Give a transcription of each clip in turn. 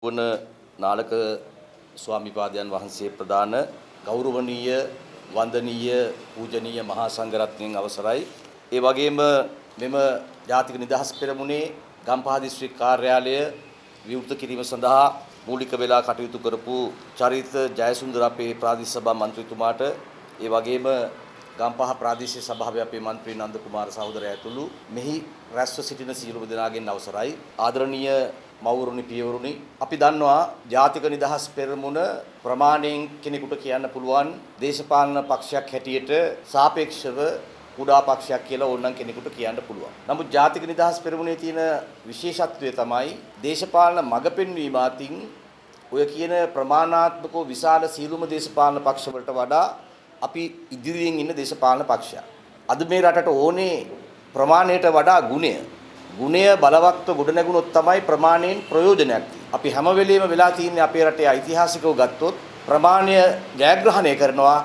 වන නාලක ස්වාමිපාදයන් වහන්සේ ප්‍රදාන ගෞරවනීය වන්දනීය පූජනීය මහා සංඝරත්නයන් අවසරයි. ඒ වගේම මෙම ජාතික නිදහස් පෙරමුණේ ගම්පහ දිස්ත්‍රික් කාර්යාලය විවෘත කිරීම සඳහා මූලික වෙලා කටයුතු කරපු චරිත ජයසුන්දර අපේ ප්‍රාදේශ සභා මන්ත්‍රීතුමාට ඒ වගේම ගම්පහ ප්‍රාදේශීය සභාවේ අපේ මන්ත්‍රී නන්ද කුමාර සහෝදරයා ඇතුළු මෙහි රැස්ව සිටින සියලුම දෙනාගෙන් අවසරයි. ආදරණීය මව්වරුනි පියවරුනි, අපි දන්නවා ජාතික නිදහස් පෙරමුණ ප්‍රමාණයෙන් කෙනෙකුට කියන්න පුළුවන් දේශපාලන පක්ෂයක් හැටියට සාපේක්ෂව කුඩා පක්ෂයක් කියලා ඕනනම් කෙනෙකුට කියන්න පුළුවන්. නමුත් ජාතික නිදහස් පෙරමුණේ තියෙන විශේෂත්වය තමයි දේශපාලන මඟ පෙන්වීම අතින් ඔය කියන ප්‍රමාණාත්මකව විශාල සීලුම දේශපාලන පක්ෂ වලට වඩා අපි ඉදිරියෙන් ඉන්න දේශපාලන පක්ෂයක්. අද මේ රටට ඕනේ ප්‍රමාණයට වඩා ගුණය. ගුණය බලවත්ව ගොඩනැගුණොත් තමයි ප්‍රමාණයෙන් ප්‍රයෝජනයක් තියෙන්නේ. අපි හැම වෙලෙම වෙලා තියෙන්නේ අපේ රටේ ඓතිහාසිකව ගත්තොත් ප්‍රමාණය ජයග්‍රහණය කරනවා,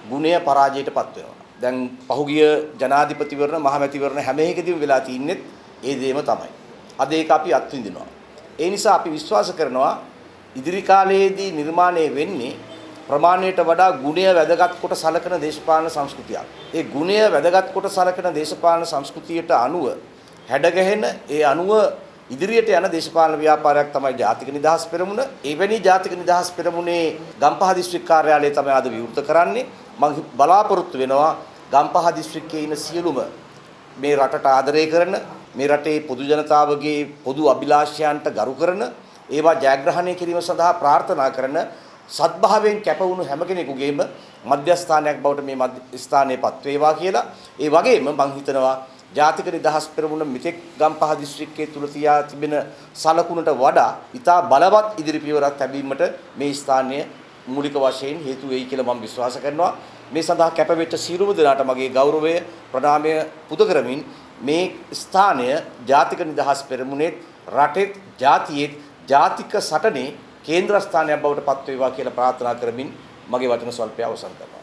ගුණය පරාජයටපත් වෙනවා. දැන් පහුගිය ජනාධිපතිවරණ මහමැතිවරණ හැම එකදීම වෙලා තින්නේ ඒ දේම තමයි. අද ඒක අපි අත්විඳිනවා. ඒ නිසා අපි විශ්වාස කරනවා ඉදිරි කාලයේදී නිර්මාණය වෙන්නේ ප්‍රමාණයට වඩා ගුණය වැදගත් කොට සලකන දේශපාලන සංස්කෘතියක්. ඒ ගුණය වැදගත් කොට සලකන දේශපාලන සංස්කෘතියට අනුව හැඩගැහෙන ඒ අනුව ඉදිරියට යන දේශපාලන ව්‍යාපාරයක් තමයි ජාතික නිදහස් පෙරමුණ. එවැනි ජාතික නිදහස් පෙරමුණේ ගම්පහ දිස්ත්‍රික් කාර්යාලය තමයි අද විවෘත කරන්නේ. මම බලාපොරොත්තු වෙනවා ගම්පහ දිස්ත්‍රික්කයේ ඉන්න සියලුම මේ රටට ආදරය කරන, මේ රටේ පොදු ජනතාවගේ පොදු අභිලාෂයන්ට ගරු කරන, ඒවා ජයග්‍රහණය කිරීම සඳහා ප්‍රාර්ථනා කරන සත්භාවයෙන් කැප වුණු හැම කෙනෙකුගේම මධ්‍යස්ථානයක් බවට මේ ස්ථානයපත් වේවා කියලා. ඒ වගේම මම හිතනවා ජාතික නිදහස් පෙරමුණ මෙතෙක් ගම්පහ දිස්ත්‍රික්කයේ තුල තියා තිබෙන සලකුණට වඩා ඉතා බලවත් ඉදිරි පියවරක් ලැබීමට මේ ස්ථානය මූලික වශයෙන් හේතු වෙයි කියලා මම විශ්වාස කරනවා. මේ සඳහා කැපවෙච්ච සියලුම දෙනාට මගේ ගෞරවය ප්‍රණාමය පුද කරමින් මේ ස්ථානය ජාතික නිදහස් පෙරමුණේ රටේ ජාතියේ ජාතික සටනේ කේන්ද්‍රස්ථානයක් බවට පත් වේවා කියලා ප්‍රාර්ථනා කරමින් මගේ වචන ස්වල්පය අවසන් කරනවා.